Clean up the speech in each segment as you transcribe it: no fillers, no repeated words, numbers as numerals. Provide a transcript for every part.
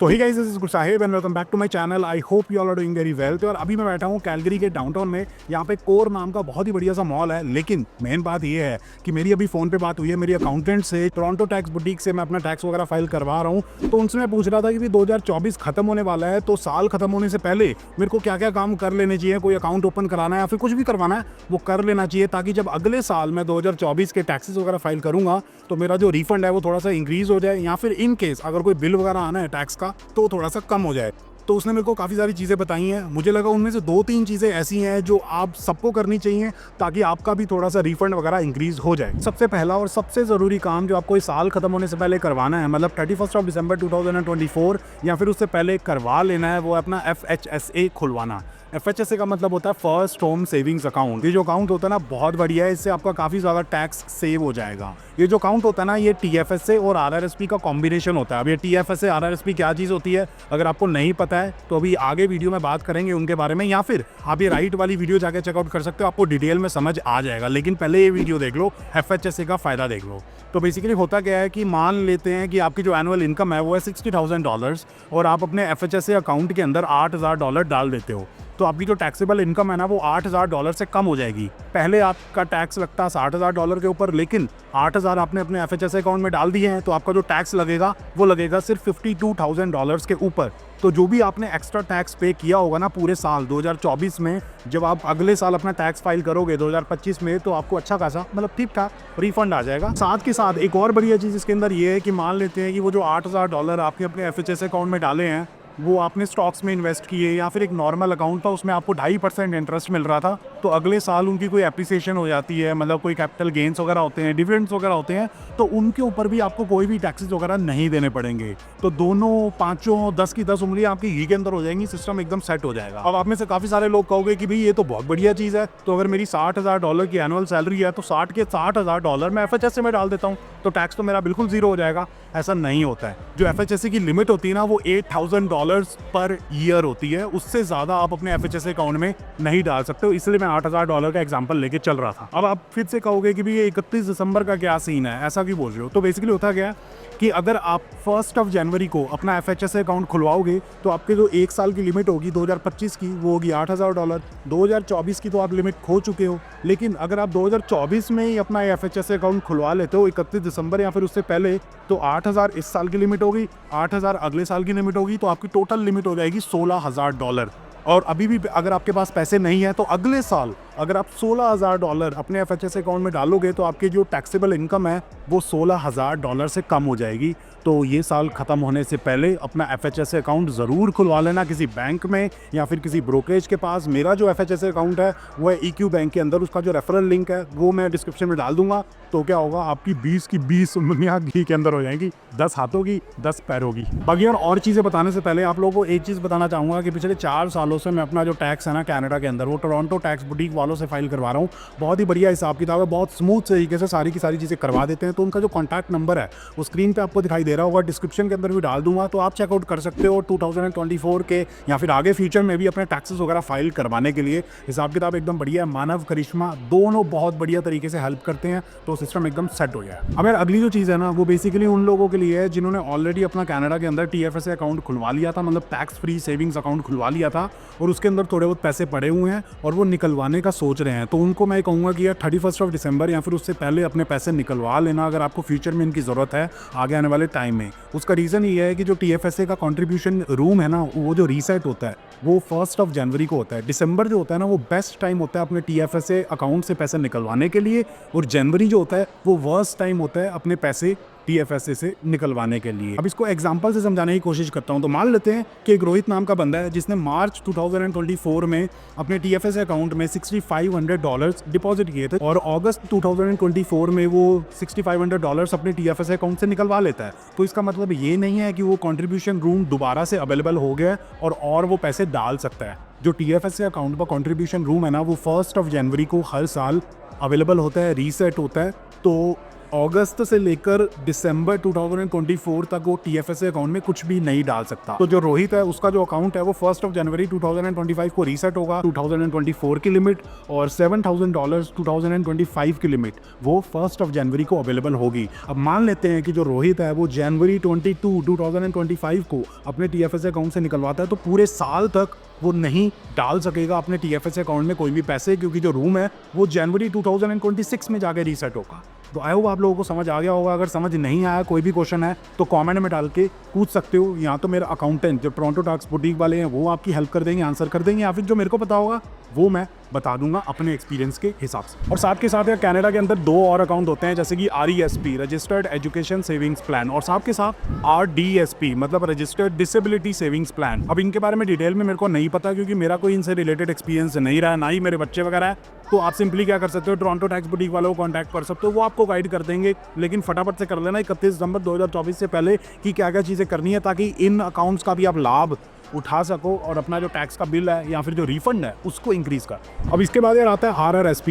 तो hi guys, this is Gud Sahib and welcome back to my channel. I hope you all are doing very well. तो यार अभी मैं बैठा हूँ कैलगरी के डाउनटाउन में। यहाँ पे कोर नाम का बहुत ही बढ़िया सा मॉल है, लेकिन मेन बात ये है कि मेरी अभी फ़ोन पे बात हुई है मेरी अकाउंटेंट से। टोरंटो टैक्स बुटीक से मैं अपना टैक्स वगैरह फाइल करवा रहा हूँ। तो उनसे मैं पूछ रहा था कि 2024 खत्म होने वाला है, तो साल खत्म होने से पहले मेरे को क्या क्या काम कर लेने चाहिए। कोई अकाउंट ओपन कराना है या फिर कुछ भी करवाना है वो कर लेना चाहिए, ताकि जब अगले साल मैं 2024 के टैक्सेस वगैरह फाइल करूँगा तो मेरा जो रिफंड है वो थोड़ा सा इंक्रीज़ हो जाए, या फिर इन केस अगर कोई बिल वगैरह आना है टैक्स का तो थोड़ा सा कम हो जाए। तो उसने मेरे को काफ़ी सारी चीज़ें बताई हैं। मुझे लगा उनमें से 2-3 चीज़ें ऐसी हैं जो आप सबको करनी चाहिए, ताकि आपका भी थोड़ा सा रिफंड वगैरह इंक्रीज़ हो जाए। सबसे पहला और सबसे ज़रूरी काम जो आपको इस साल खत्म होने से पहले करवाना है, मतलब 31 दिसंबर 2024 या फिर उससे पहले करवा लेना है, वो अपना FHSA खुलवाना। FHSA का मतलब होता है फर्स्ट होम सेविंग्स अकाउंट। ये जो अकाउंट होता है ना बहुत बढ़िया है, इससे आपका काफ़ी ज़्यादा टैक्स सेव हो जाएगा। ये जो अकाउंट होता है ना, ये TFSA और RRSP का कॉम्बिनेशन होता है। अब ये TFSA RRSP क्या चीज़ होती है, अगर आपको नहीं पता है तो अभी आगे वीडियो में बात करेंगे उनके बारे में, या फिर आप ये राइट वाली वीडियो जाके चेकआउट कर सकते हो, आपको डिटेल में समझ आ जाएगा। लेकिन पहले ये वीडियो देख लो, FHSA का फ़ायदा देख लो। तो बेसिकली होता क्या है कि मान लेते हैं कि आपकी जो एनुअल इनकम है वो है $60,000 और आप अपने FHSA अकाउंट के अंदर $8,000 डाल देते हो, तो आपकी जो टैक्सेबल इनकम है ना वो $8,000 से कम हो जाएगी। पहले आपका टैक्स लगता है $60,000 के ऊपर, लेकिन 8,000 आपने अपने FHSA अकाउंट में डाल दिए हैं, तो आपका जो टैक्स लगेगा वो लगेगा सिर्फ $52,000 के ऊपर। तो जो भी आपने एक्स्ट्रा टैक्स पे किया होगा ना पूरे साल 2024 में, जब आप अगले साल अपना टैक्स फाइल करोगे 2025 में, तो आपको अच्छा खासा मतलब ठीक ठाक रिफंड आ जाएगा। साथ के साथ एक और बढ़िया चीज़ इसके अंदर ये है कि मान लेते हैं कि वो जो $8,000 आपने अपने FHSA अकाउंट में डाले हैं वो आपने स्टॉक्स में इन्वेस्ट किए, या फिर एक नॉर्मल अकाउंट था उसमें आपको 2.5% इंटरेस्ट मिल रहा था, तो अगले साल उनकी कोई एप्रिसिएशन हो जाती है, मतलब कोई कैपिटल गेन्स वगैरह होते हैं, डिविडेंड्स वगैरह होते हैं, तो उनके ऊपर भी आपको कोई भी टैक्सेस वगैरह नहीं देने पड़ेंगे। तो दोनों पाँचों 10 की 10 उंगलियां आपकी घी के अंदर हो जाएंगी, सिस्टम एकदम सेट हो जाएगा। अब आप में से काफ़ी सारे लोग कहोगे कि भाई ये तो बहुत बढ़िया चीज़ है, तो अगर मेरी $60,000 की एनुअल सैलरी है तो 60 के $60,000 मैं FHSA में डाल देता हूँ, तो टैक्स तो मेरा बिल्कुल ज़ीरो हो जाएगा। ऐसा नहीं होता है। जो FHSA की लिमिट होती है ना वो $8,000 पर ईयर होती है, उससे ज़्यादा आप अपने FHSA अकाउंट में नहीं डाल सकते हो, इसलिए मैं $8,000 का एग्जांपल लेके चल रहा था। अब आप फिर से कहोगे कि भी ये 31 दिसंबर का क्या सीन है, ऐसा क्यों बोल रहे हो। तो बेसिकली होता क्या है कि अगर आप 1 जनवरी को अपना FHSA अकाउंट खुलवाओगे तो आपके जो 1 साल की लिमिट होगी 2025 की वो होगी $8,000। 2024 की तो आप लिमिट खो चुके हो, लेकिन अगर आप 2024 में ही अपना FHSA अकाउंट खुलवा लेते हो 31 दिसंबर या फिर उससे पहले, तो 8,000 इस साल की लिमिट होगी, 8,000 अगले साल की लिमिट होगी, तो आपकी टोटल लिमिट हो जाएगी $16,000। और अभी भी अगर आपके पास पैसे नहीं है तो अगले साल अगर आप $16,000 अपने FHSA अकाउंट में डालोगे तो आपकी जो टैक्सेबल इनकम है वो $16,000 से कम हो जाएगी। तो ये साल ख़त्म होने से पहले अपना FHSA अकाउंट ज़रूर खुलवा लेना किसी बैंक में या फिर किसी ब्रोकरेज के पास। मेरा जो FHSA अकाउंट है वो है EQ बैंक के अंदर, उसका जो रेफरल लिंक है वो मैं डिस्क्रिप्शन में डाल दूंगा। तो क्या होगा, आपकी 20 की 20 उंगलियां घी के अंदर हो जाएंगी, 10 हाथों की 10 पैरों की। बाकी और चीज़ें बताने से पहले आप लोगों को एक चीज़ बताना चाहूँगा कि पिछले 4 सालों से मैं अपना जो टैक्स है ना कनाडा के अंदर वो टोरंटो टैक्स बुटीक वालों से फाइल करवा रहा हूँ। बहुत ही बढ़िया हिसाब किताब है, बहुत स्मूथ तरीके से सारी की सारी चीज़ें करवा देते हैं। तो उनका जो कॉन्टैक्ट नंबर है वो स्क्रीन पे आपको दिखाई दे रहा होगा, डिस्क्रिप्शन के अंदर भी डाल दूंगा, तो आप चेकआउट कर सकते हो 2024 के या फिर आगे फ्यूचर में भी अपने टैक्सेस वगैरह फाइल करवाने के लिए। हिसाब किताब एकदम बढ़िया है, मानव करिश्मा दोनों बहुत बढ़िया तरीके से हेल्प करते हैं, तो सिस्टम एकदम सेट हो गया। अब यार अगली जो चीज़ है ना वो बेसिकली उन लोगों के लिए है जिन्होंने ऑलरेडी अपना कनाडा के अंदर TFSA अकाउंट खुलवा लिया था, मतलब टैक्स फ्री सेविंग्स अकाउंट खुलवा लिया था, और उसके अंदर थोड़े बहुत पैसे पड़े हुए हैं और वो निकलवाने का सोच रहे हैं। तो उनको मैं कहूँगा कि यार 31 दिसंबर या फिर उससे पहले अपने पैसे निकलवा लेना, अगर आपको फ्यूचर में इनकी ज़रूरत है आगे आने वाले टाइम में। उसका रीज़न ये है कि जो TFSA का कंट्रीब्यूशन रूम है ना वो जो रीसेट होता है वो 1 जनवरी को होता है। दिसंबर जो होता है ना वो बेस्ट टाइम होता है अपने TFSA अकाउंट से पैसे निकलवाने के लिए, और जनवरी जो होता है वो वर्स्ट टाइम होता है अपने पैसे TFSA से निकलवाने के लिए। अब इसको एग्जांपल से समझाने की कोशिश करता हूं। तो मान लेते हैं कि एक रोहित नाम का बंदा है जिसने मार्च 2024 में अपने TFSA अकाउंट में $6,500 डिपॉजिट किए थे, और अगस्त 2024 में वो $6,500 अपने TFSA अकाउंट से निकलवा लेता है। तो इसका मतलब ये नहीं है कि वो कंट्रीब्यूशन रूम दोबारा से अवेलेबल हो गया और वो पैसे डाल सकता है। जो TFSA अकाउंट पर कंट्रीब्यूशन रूम है ना वो 1 जनवरी को हर साल अवेलेबल होता है, रीसेट होता है। तो अगस्त से लेकर दिसंबर 2024 तक वो TFSA अकाउंट में कुछ भी नहीं डाल सकता। तो जो रोहित है उसका जो अकाउंट है वो 1 जनवरी 2025 को रीसेट होगा। 2024 की लिमिट और $7,000 2025 की लिमिट वो 1 जनवरी को अवेलेबल होगी। अब मान लेते हैं कि जो रोहित है वो जनवरी 22 2025 को अपने TFSA अकाउंट से निकलवाता है, तो पूरे साल तक वो नहीं डाल सकेगा अपने TFSA अकाउंट में कोई भी पैसे, क्योंकि जो रूम है वो जनवरी 2026 में जाके रीसेट होगा। तो आई होप आप लोगों को समझ आ गया होगा। अगर समझ नहीं आया, कोई भी क्वेश्चन है तो कमेंट में डाल के पूछ सकते हो। यहाँ तो मेरा अकाउंटेंट जो टोरंटो टैक्स बुटीक वाले हैं वो आपकी हेल्प कर देंगे, आंसर कर देंगे, या फिर जो मेरे को पता होगा वो मैं बता दूंगा अपने एक्सपीरियंस के हिसाब से। और साथ के साथ यार कनाडा के अंदर 2 और अकाउंट होते हैं, जैसे कि RESP registered education savings plan, और साथ के साथ RDSP मतलब रजिस्टर्ड डिसेबिलिटी सेविंग्स प्लान। अब इनके बारे में डिटेल में मेरे को नहीं पता, क्योंकि मेरा कोई इनसे रिलेटेड एक्सपीरियंस नहीं रहा, ना ही मेरे बच्चे वगैरह है। तो आप सिंपली क्या कर सकते हो, टोरंटो टैक्स बुटीक वालों को कॉन्टैक्ट कर सकते हो, वो आपको गाइड कर देंगे। लेकिन फटाफट से कर लेना 31 दिसंबर 2024 से पहले कि क्या क्या चीज़ें करनी है, ताकि इन अकाउंट्स का भी आप लाभ उठा सको और अपना जो टैक्स का बिल है या फिर जो रिफंड है उसको इंक्रीज कर। अब इसके बाद यार आता है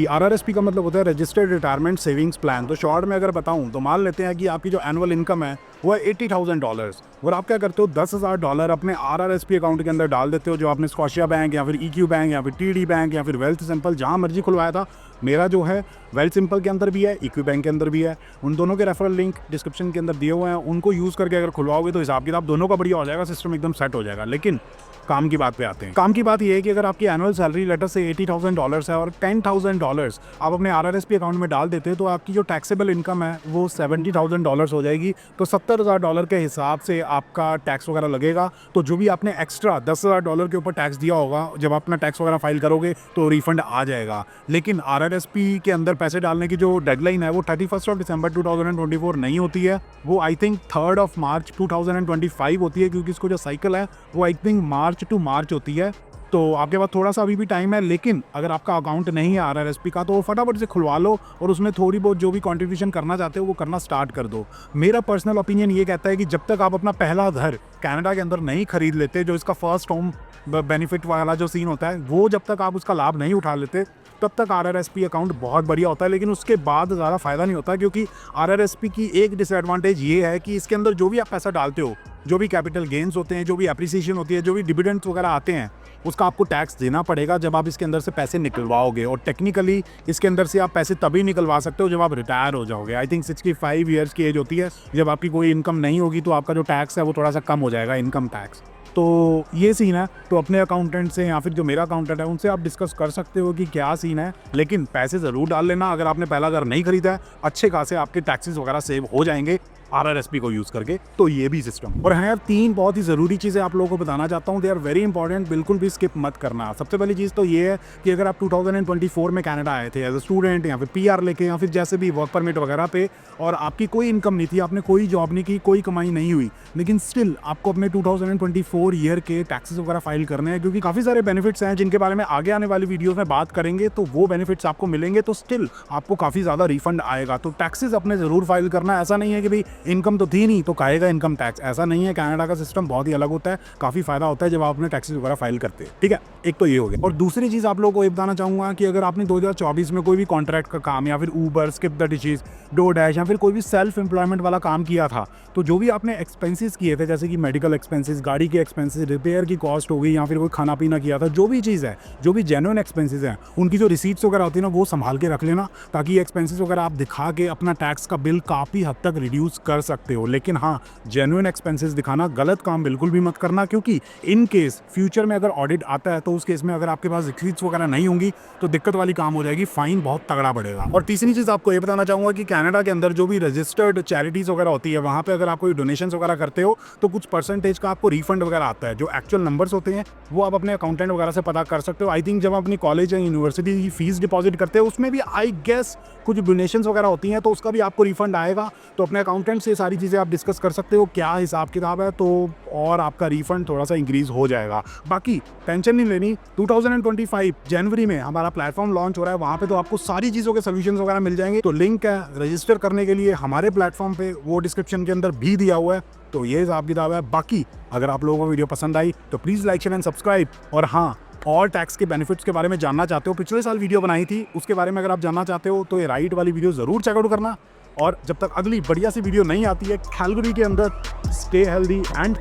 RRSP का मतलब होता है रजिस्टर्ड रिटायरमेंट सेविंग्स प्लान। तो शॉर्ट में अगर बताऊं तो मान लेते हैं कि आपकी जो एनुअल इनकम है वो है $80,000 और आप क्या करते हो $10,000 अपने RRSP अकाउंट के अंदर डाल देते हो, जो आपने स्कॉशिया बैंक या फिर EQ बैंक या फिर TD बैंक या फिर वेल्थ सिंपल जहाँ मर्जी खुलवाया था। मेरा जो है वेल्थ सिंपल के अंदर भी है, EQ बैंक के अंदर भी है। उन दोनों के रेफरल लिंक डिस्क्रिप्शन के अंदर दिए हुए हैं, उनको यूज़ करके अगर खुलवाओगे तो हिसाब किताब दोनों का बढ़िया हो जाएगा, सिस्टम एकदम सेट हो जाएगा। लेकिन काम की बात पे आते हैं। काम की बात ये है कि अगर आपकी एनुअल सैलरी लेटर से $80,000 है और $10,000 आप अपने RRSP अकाउंट में डाल देते हैं, तो आपकी जो टैक्सेबल इनकम है वो $70,000 हो जाएगी। तो $70,000 के हिसाब से आपका टैक्स वगैरह लगेगा। तो जो भी आपने एक्स्ट्रा $10,000 के ऊपर टैक्स दिया होगा, जब अपना टैक्स वगैरह फाइल करोगे तो रिफंड आ जाएगा। लेकिन RRSP के अंदर पैसे डालने की जो डेडलाइन है वो 31 दिसंबर 2024 नहीं होती है, वो आई थिंक 3 मार्च 2025 होती है, क्योंकि इसको जो साइकिल है वो आई थिंक मार्च टू मार्च होती है। तो आपके पास थोड़ा सा अभी भी टाइम है। लेकिन अगर आपका अकाउंट नहीं है RRSP का तो फटाफट से खुलवा लो और उसमें थोड़ी बहुत जो भी कंट्रीब्यूशन करना चाहते हो वो करना स्टार्ट कर दो। मेरा पर्सनल ओपिनियन ये कहता है कि जब तक आप अपना पहला घर कनाडा के अंदर नहीं खरीद लेते, जो इसका फर्स्ट होम बेनिफिट वाला जो सीन होता है, वो जब तक आप उसका लाभ नहीं उठा लेते तब तक RRSP अकाउंट बहुत बढ़िया होता है। लेकिन उसके बाद ज़्यादा फायदा नहीं होता, क्योंकि RRSP की एक डिसएडवांटेज ये है कि इसके अंदर जो भी आप पैसा डालते हो, जो भी कैपिटल गेन्स होते हैं, जो भी एप्रिसिएशन होती है, जो भी डिविडेंड्स वगैरह आते हैं, उसका आपको टैक्स देना पड़ेगा जब आप इसके अंदर से पैसे निकलवाओगे। और टेक्निकली इसके अंदर से आप पैसे तभी निकलवा सकते हो जब आप रिटायर हो जाओगे। आई थिंक 65 ईयर्स की एज होती है, जब आपकी कोई इनकम नहीं होगी तो आपका जो टैक्स है वो थोड़ा सा कम हो जाएगा, इनकम टैक्स। तो ये सीन है। तो अपने अकाउंटेंट से या फिर जो मेरा अकाउंटेंट है उनसे आप डिस्कस कर सकते हो कि क्या सीन है। लेकिन पैसे ज़रूर डाल लेना। अगर आपने पहला घर नहीं खरीदा है, अच्छे खासे आपके टैक्सेस वगैरह सेव हो जाएंगे RRSP को यूज़ करके। तो ये भी सिस्टम। और हाँ यार, 3 बहुत ही ज़रूरी चीज़ें आप लोगों को बताना चाहता हूँ। दे आर वेरी इंपॉर्टेंट, बिल्कुल भी स्किप मत करना। सबसे पहली चीज़ तो ये है कि अगर आप 2024 में कनाडा आए थे एज अ स्टूडेंट या फिर PR लेके या फिर जैसे भी वर्क परमिट वगैरह पे, और आपकी कोई इनकम नहीं थी, आपने कोई जॉब नहीं की, कोई कमाई नहीं हुई, लेकिन स्टिल आपको अपने 2024 ईयर के टैक्सेस वगैरह फाइल करने हैं, क्योंकि काफ़ी सारे बेनिफिट्स हैं जिनके बारे में आगे आने वाली वीडियोज़ में बात करेंगे। तो वो बेनिफिट्स आपको मिलेंगे, तो स्टिल आपको काफ़ी ज़्यादा रिफंड आएगा। तो टैक्सेस अपने ज़रूर फाइल करना। ऐसा नहीं है कि भाई इनकम तो थी नहीं तो खाएगा इनकम टैक्स, ऐसा नहीं है। कनाडा का सिस्टम बहुत ही अलग होता है, काफ़ी फायदा होता है जब आप अपने टैक्सेस वगैरह फाइल करते हैं। ठीक है, एक तो ये हो गया। और दूसरी चीज़ आप लोगों को ये बताना चाहूँगा कि अगर आपने 2024 में कोई भी कॉन्ट्रैक्ट का काम या फिर Uber, skip the dishes, DoorDash या फिर कोई भी सेल्फ एम्प्लॉयमेंट वाला काम किया था, तो जो भी आपने एक्सपेंसेस किए थे, जैसे कि मेडिकल एक्सपेंसेस, गाड़ी के एक्सपेंसेस, रिपेयर की कॉस्ट हो गई या फिर कोई खाना पीना किया था, जो भी चीज़ है, जो भी जेन्युइन एक्सपेंसेस हैं, उनकी जो रिसीट्स वगैरह होती है ना, वो संभाल के रख लेना, ताकि ये एक्सपेंसेस वगैरह आप दिखा के अपना टैक्स का बिल काफ़ी हद तक रिड्यूस कर सकते हो। लेकिन हाँ, जेन्युइन एक्सपेंसेस दिखाना, गलत काम बिल्कुल भी मत करना, क्योंकि इन केस फ्यूचर में अगर ऑडिट आता है तो उस केस में अगर आपके पास रिसीट्स वगैरह नहीं होंगी तो दिक्कत वाली काम हो जाएगी, फाइन बहुत तगड़ा पड़ेगा। और तीसरी चीज़ आपको ये बताना चाहूँगा कि कनाडा के अंदर जो भी रजिस्टर्ड चैरिटीज़ वगैरह होती है, वहाँ पे अगर आप कोई डोनेशंस वगैरह करते हो तो कुछ परसेंटेज का आपको रिफंड वगैरह आता है। जो एक्चुअल नंबर्स होते हैं वो आप अपने अकाउंटेंट वगैरह से पता कर सकते हो। आई थिंक जब आप अपनी कॉलेज या यूनिवर्सिटी की फीस डिपॉजिट करते हो उसमें भी आई गेस कुछ डोनेशंस वगैरह होती हैं, तो उसका भी आपको रिफंड आएगा। तो अपने अकाउंटेंट से सारी चीज़ें आप डिस्कस कर सकते हो क्या हिसाब किताब है, तो और आपका रिफंड थोड़ा सा इंक्रीज हो जाएगा। बाकी टेंशन नहीं लेनी। 2025 जनवरी में हमारा प्लेटफॉर्म लॉन्च हो रहा है, वहाँ पे तो आपको सारी चीज़ों के सोल्यूशंस वगैरह मिल जाएंगे। तो लिंक है रजिस्टर करने के लिए हमारे प्लेटफॉर्म पे, वो डिस्क्रिप्शन के अंदर भी दिया हुआ है। तो ये हिसाब किताब है। बाकी अगर आप लोगों को वीडियो पसंद आई तो please like, share and subscribe. और हाँ, और टैक्स के बेनिफिट्स के बारे में जानना चाहते हो, पिछले साल वीडियो बनाई थी उसके बारे में, अगर आप जानना चाहते हो तो ये राइट वाली वीडियो ज़रूर चेकआउट करना। और जब तक अगली बढ़िया सी वीडियो नहीं आती है कैलगरी के अंदर, stay healthy and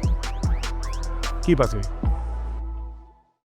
keep us way.